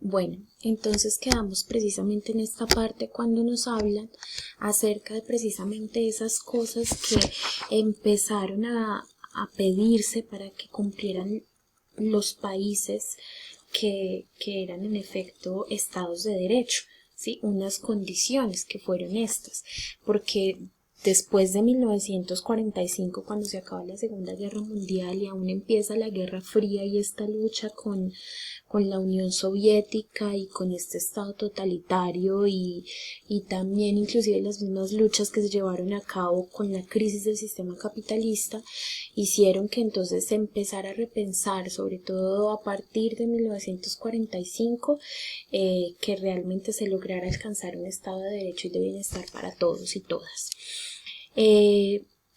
Bueno, entonces quedamos precisamente en esta parte cuando nos hablan acerca de precisamente esas cosas que empezaron a pedirse para que cumplieran los países que eran en efecto estados de derecho, ¿sí? Unas condiciones que fueron estas, porque después de 1945, cuando se acaba la Segunda Guerra Mundial y aún empieza la Guerra Fría y esta lucha con la Unión Soviética y con este estado totalitario y también inclusive las mismas luchas que se llevaron a cabo con la crisis del sistema capitalista, hicieron que entonces se empezara a repensar, sobre todo a partir de 1945, que realmente se lograra alcanzar un estado de derecho y de bienestar para todos y todas.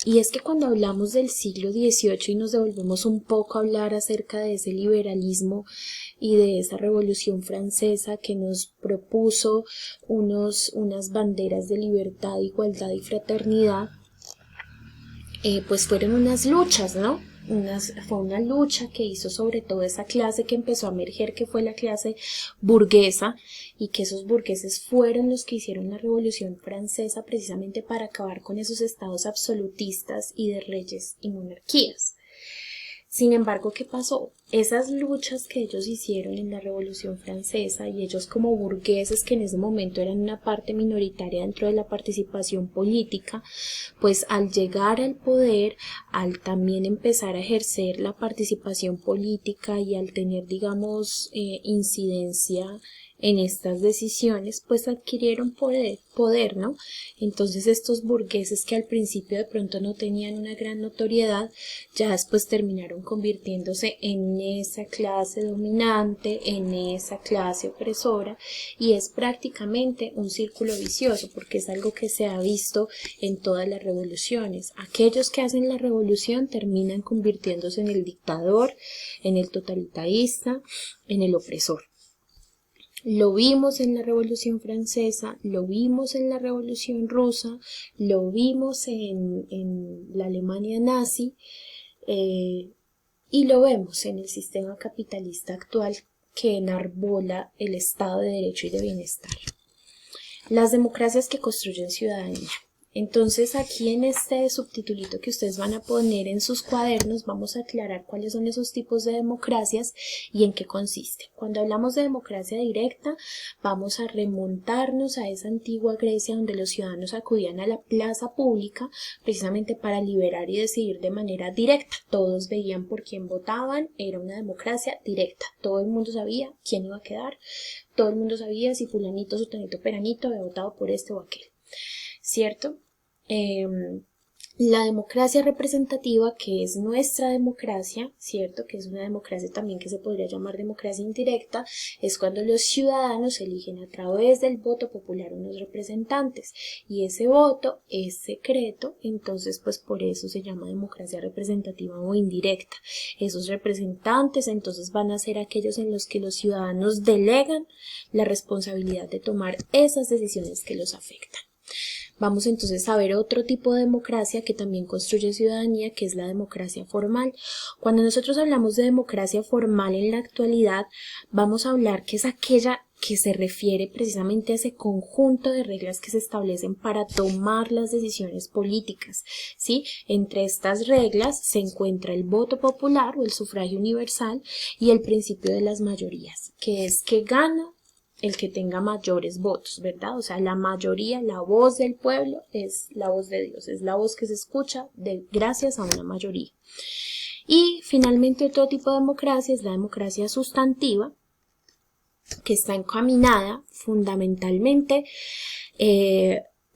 Y es que cuando hablamos del siglo XVIII y nos devolvemos un poco a hablar acerca de ese liberalismo y de esa revolución francesa que nos propuso unas banderas de libertad, igualdad y fraternidad, pues fueron unas luchas, ¿no? Fue una lucha que hizo sobre todo esa clase que empezó a emerger, que fue la clase burguesa, y que esos burgueses fueron los que hicieron la Revolución Francesa precisamente para acabar con esos estados absolutistas y de reyes y monarquías. Sin embargo, ¿qué pasó? Esas luchas que ellos hicieron en la Revolución Francesa y ellos como burgueses que en ese momento eran una parte minoritaria dentro de la participación política, pues al llegar al poder, al también empezar a ejercer la participación política y al tener, digamos, incidencia en estas decisiones, pues adquirieron poder, ¿no? Entonces estos burgueses que al principio de pronto no tenían una gran notoriedad, ya después terminaron convirtiéndose en esa clase dominante, en esa clase opresora, y es prácticamente un círculo vicioso, porque es algo que se ha visto en todas las revoluciones. Aquellos que hacen la revolución terminan convirtiéndose en el dictador, en el totalitarista, en el opresor. Lo vimos en la Revolución Francesa, lo vimos en la Revolución Rusa, lo vimos en la Alemania nazi, y lo vemos en el sistema capitalista actual que enarbola el Estado de Derecho y de Bienestar. Las democracias que construyen ciudadanía. Entonces aquí en este subtitulito que ustedes van a poner en sus cuadernos vamos a aclarar cuáles son esos tipos de democracias y en qué consiste. Cuando hablamos de democracia directa vamos a remontarnos a esa antigua Grecia donde los ciudadanos acudían a la plaza pública precisamente para liberar y decidir de manera directa. Todos veían por quién votaban, era una democracia directa. Todo el mundo sabía quién iba a quedar, todo el mundo sabía si fulanito, sutanito, peranito había votado por este o aquel. ¿Cierto? La democracia representativa, que es nuestra democracia, ¿cierto? Que es una democracia también que se podría llamar democracia indirecta, es cuando los ciudadanos eligen a través del voto popular unos representantes y ese voto es secreto, entonces pues por eso se llama democracia representativa o indirecta. Esos representantes entonces van a ser aquellos en los que los ciudadanos delegan la responsabilidad de tomar esas decisiones que los afectan. Vamos entonces a ver otro tipo de democracia que también construye ciudadanía, que es la democracia formal. Cuando nosotros hablamos de democracia formal en la actualidad, vamos a hablar que es aquella que se refiere precisamente a ese conjunto de reglas que se establecen para tomar las decisiones políticas, ¿sí? Entre estas reglas se encuentra el voto popular o el sufragio universal y el principio de las mayorías, que es que gana el que tenga mayores votos, ¿verdad? O sea, la mayoría, la voz del pueblo es la voz de Dios, es la voz que se escucha gracias a una mayoría. Y finalmente otro tipo de democracia es la democracia sustantiva, que está encaminada fundamentalmente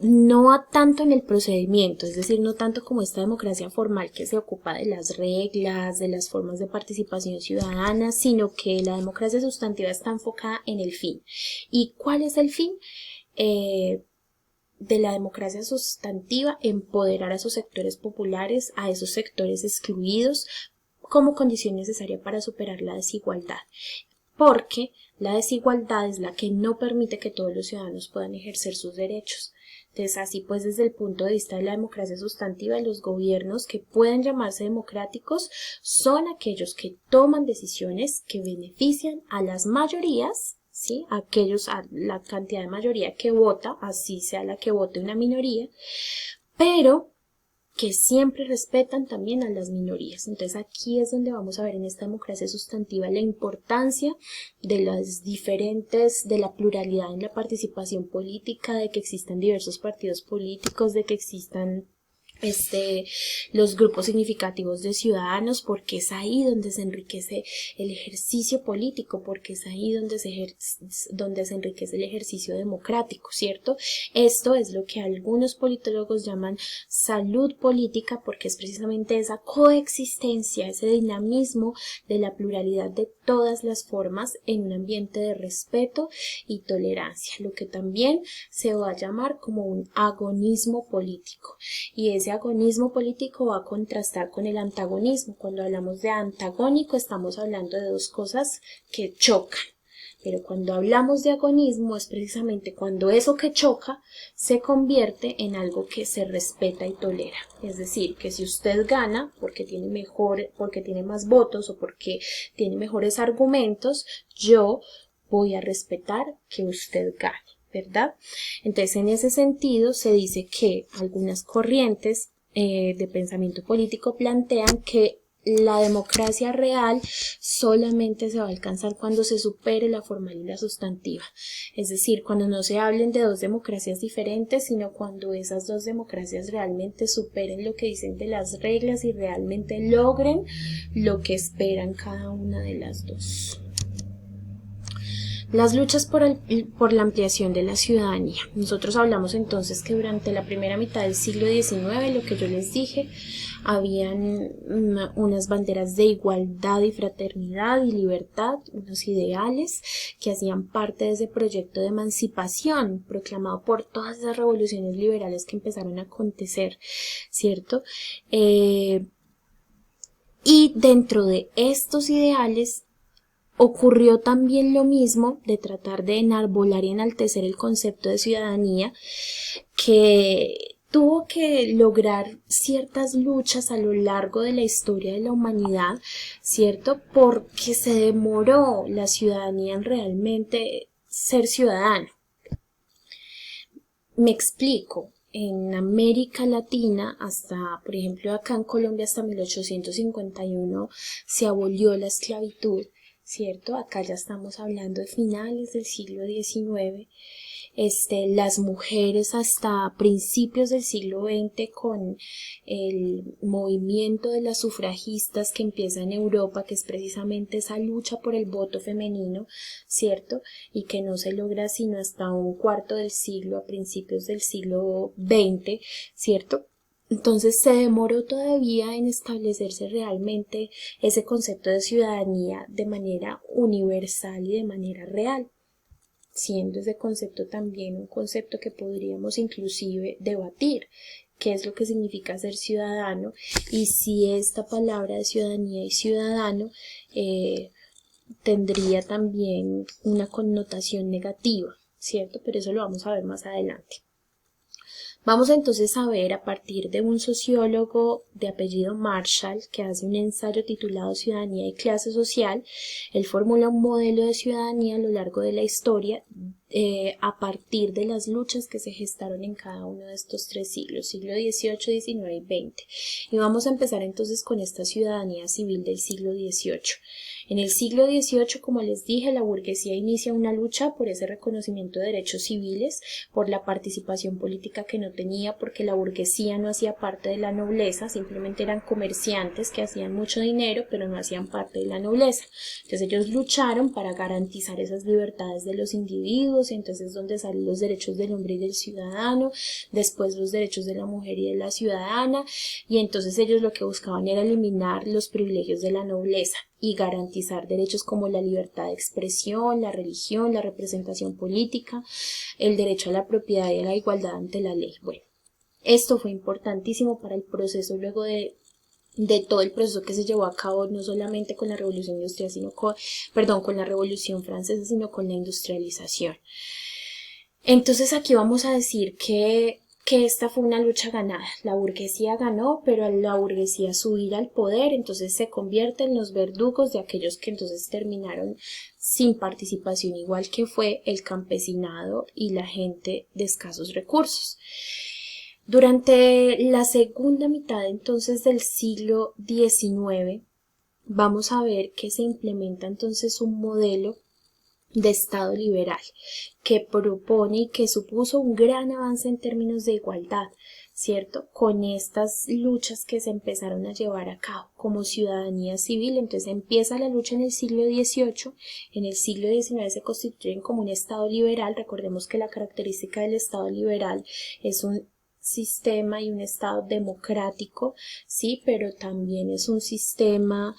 no tanto en el procedimiento, es decir, no tanto como esta democracia formal que se ocupa de las reglas, de las formas de participación ciudadana, sino que la democracia sustantiva está enfocada en el fin. ¿Y cuál es el fin? De la democracia sustantiva, empoderar a esos sectores populares, a esos sectores excluidos, como condición necesaria para superar la desigualdad. Porque la desigualdad es la que no permite que todos los ciudadanos puedan ejercer sus derechos. Entonces, así pues, desde el punto de vista de la democracia sustantiva, los gobiernos que pueden llamarse democráticos son aquellos que toman decisiones que benefician a las mayorías, ¿sí? A la cantidad de mayoría que vota, así sea la que vote una minoría, pero que siempre respetan también a las minorías. Entonces aquí es donde vamos a ver en esta democracia sustantiva la importancia de las diferentes, de la pluralidad en la participación política, de que existan diversos partidos políticos, de que existan los grupos significativos de ciudadanos, porque es ahí donde se enriquece el ejercicio político, porque es ahí donde donde se enriquece el ejercicio democrático, ¿cierto? Esto es lo que algunos politólogos llaman salud política, porque es precisamente esa coexistencia, ese dinamismo de la pluralidad de todas las formas en un ambiente de respeto y tolerancia, lo que también se va a llamar como un agonismo político. Y ese agonismo político va a contrastar con el antagonismo. Cuando hablamos de antagónico estamos hablando de dos cosas que chocan, pero cuando hablamos de agonismo es precisamente cuando eso que choca se convierte en algo que se respeta y tolera. Es decir, que si usted gana porque tiene más votos o porque tiene mejores argumentos, yo voy a respetar que usted gane, ¿verdad? Entonces, en ese sentido, se dice que algunas corrientes de pensamiento político plantean que la democracia real solamente se va a alcanzar cuando se supere la formal y la sustantiva. Es decir, cuando no se hablen de dos democracias diferentes, sino cuando esas dos democracias realmente superen lo que dicen de las reglas y realmente logren lo que esperan cada una de las dos. Las luchas por la ampliación de la ciudadanía. Nosotros hablamos entonces que durante la primera mitad del siglo XIX, lo que yo les dije, habían unas banderas de igualdad y fraternidad y libertad, unos ideales que hacían parte de ese proyecto de emancipación proclamado por todas esas revoluciones liberales que empezaron a acontecer, ¿cierto? Y dentro de estos ideales ocurrió también lo mismo de tratar de enarbolar y enaltecer el concepto de ciudadanía, que tuvo que lograr ciertas luchas a lo largo de la historia de la humanidad, ¿cierto? Porque se demoró la ciudadanía en realmente ser ciudadano. Me explico. En América Latina, hasta, por ejemplo, acá en Colombia, hasta 1851, se abolió la esclavitud, ¿cierto? Acá ya estamos hablando de finales del siglo XIX. Las mujeres hasta principios del siglo XX, con el movimiento de las sufragistas que empieza en Europa, que es precisamente esa lucha por el voto femenino, ¿cierto? Y que no se logra sino hasta un cuarto del siglo, a principios del siglo XX, ¿cierto? Entonces se demoró todavía en establecerse realmente ese concepto de ciudadanía de manera universal y de manera real, siendo ese concepto también un concepto que podríamos inclusive debatir, qué es lo que significa ser ciudadano y si esta palabra de ciudadanía y ciudadano tendría también una connotación negativa, ¿cierto? Pero eso lo vamos a ver más adelante. Vamos entonces a ver, a partir de un sociólogo de apellido Marshall, que hace un ensayo titulado Ciudadanía y clase social. Él formula un modelo de ciudadanía a lo largo de la historia a partir de las luchas que se gestaron en cada uno de estos tres siglos, siglo XVIII, XIX y XX. Y vamos a empezar entonces con esta ciudadanía civil del siglo XVIII. En el siglo XVIII, como les dije, la burguesía inicia una lucha por ese reconocimiento de derechos civiles, por la participación política que no tenía, porque la burguesía no hacía parte de la nobleza, simplemente eran comerciantes que hacían mucho dinero, pero no hacían parte de la nobleza. Entonces ellos lucharon para garantizar esas libertades de los individuos, y entonces es donde salen los derechos del hombre y del ciudadano, después los derechos de la mujer y de la ciudadana, y entonces ellos lo que buscaban era eliminar los privilegios de la nobleza y garantizar derechos como la libertad de expresión, la religión, la representación política, el derecho a la propiedad y a la igualdad ante la ley. Bueno, esto fue importantísimo para el proceso luego de todo el proceso que se llevó a cabo, no solamente con la revolución industrial, con la revolución francesa, sino con la industrialización. Entonces aquí vamos a decir que que esta fue una lucha ganada. La burguesía ganó, pero al la burguesía subir al poder, entonces se convierte en los verdugos de aquellos que entonces terminaron sin participación, igual que fue el campesinado y la gente de escasos recursos. Durante la segunda mitad entonces del siglo XIX, vamos a ver que se implementa entonces un modelo de Estado liberal que propone y que supuso un gran avance en términos de igualdad, ¿cierto? Con estas luchas que se empezaron a llevar a cabo como ciudadanía civil. Entonces empieza la lucha en el siglo XVIII, en el siglo XIX se constituyen como un Estado liberal. Recordemos que la característica del Estado liberal es un sistema y un estado democrático, sí, pero también es un sistema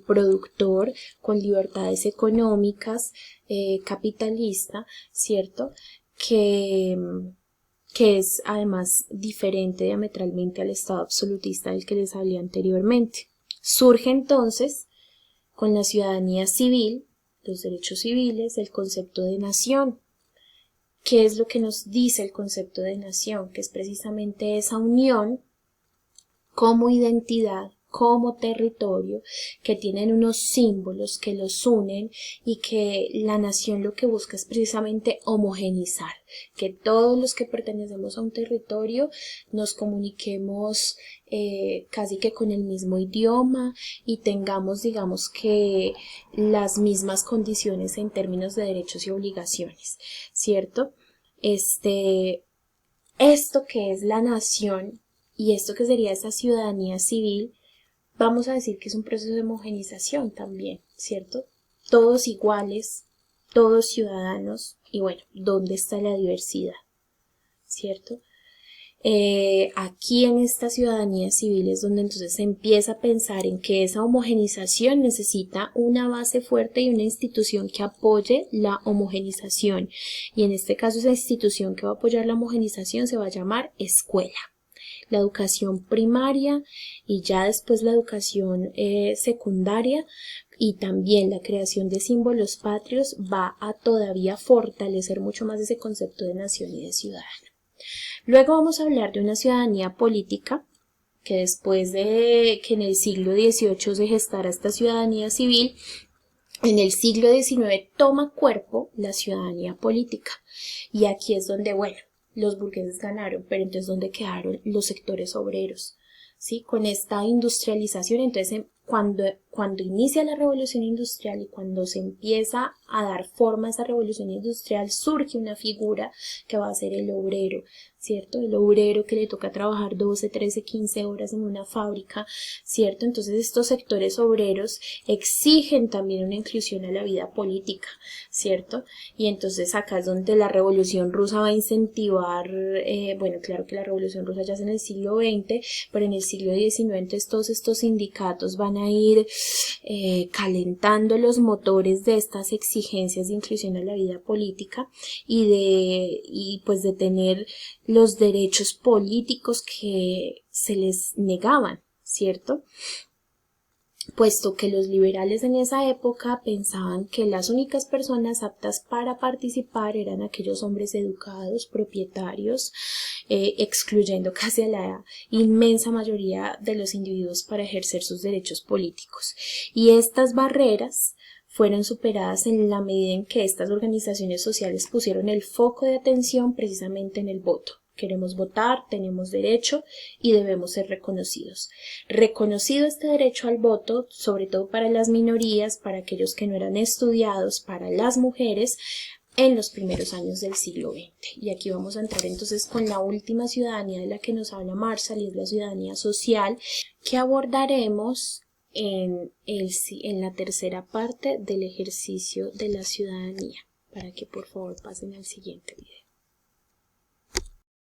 productor con libertades económicas, capitalista, ¿cierto? Que es además diferente diametralmente al estado absolutista del que les hablé anteriormente. Surge entonces con la ciudadanía civil, los derechos civiles, el concepto de nación. ¿Qué es lo que nos dice el concepto de nación? Que es precisamente esa unión como identidad, como territorio, que tienen unos símbolos que los unen y que la nación lo que busca es precisamente homogeneizar, que todos los que pertenecemos a un territorio nos comuniquemos casi que con el mismo idioma y tengamos, digamos que, las mismas condiciones en términos de derechos y obligaciones, ¿cierto? Esto que es la nación y esto que sería esa ciudadanía civil, vamos a decir que es un proceso de homogenización también, ¿cierto? Todos iguales, todos ciudadanos, y bueno, ¿dónde está la diversidad? ¿Cierto? Aquí en esta ciudadanía civil es donde entonces se empieza a pensar en que esa homogenización necesita una base fuerte y una institución que apoye la homogenización. Y en este caso esa institución que va a apoyar la homogenización se va a llamar escuela. La educación primaria y ya después la educación secundaria y también la creación de símbolos patrios va a todavía fortalecer mucho más ese concepto de nación y de ciudadano. Luego vamos a hablar de una ciudadanía política, que después de que en el siglo XVIII se gestara esta ciudadanía civil, en el siglo XIX toma cuerpo la ciudadanía política. Y aquí es donde, bueno, los burgueses ganaron, pero entonces ¿dónde quedaron los sectores obreros? ¿Sí? Con esta industrialización, entonces cuando inicia la revolución industrial y cuando se empieza a dar forma a esa revolución industrial, surge una figura que va a ser el obrero, ¿cierto? El obrero que le toca trabajar 12, 13, 15 horas en una fábrica, ¿cierto? Entonces estos sectores obreros exigen también una inclusión a la vida política, ¿cierto? Y entonces acá es donde la revolución rusa va a incentivar, bueno, claro que la revolución rusa ya es en el siglo XX, pero en el siglo XIX entonces todos estos sindicatos van a ir calentando los motores de estas exigencias de inclusión a la vida política y pues de tener los derechos políticos que se les negaban, ¿cierto? Puesto que los liberales en esa época pensaban que las únicas personas aptas para participar eran aquellos hombres educados, propietarios, excluyendo casi a la inmensa mayoría de los individuos para ejercer sus derechos políticos. Y estas barreras fueron superadas en la medida en que estas organizaciones sociales pusieron el foco de atención precisamente en el voto. Queremos votar, tenemos derecho y debemos ser reconocidos. Reconocido este derecho al voto, sobre todo para las minorías, para aquellos que no eran estudiados, para las mujeres, en los primeros años del siglo XX. Y aquí vamos a entrar entonces con la última ciudadanía de la que nos habla Marshall, y es la ciudadanía social, que abordaremos en la tercera parte del ejercicio de la ciudadanía, para que por favor pasen al siguiente video.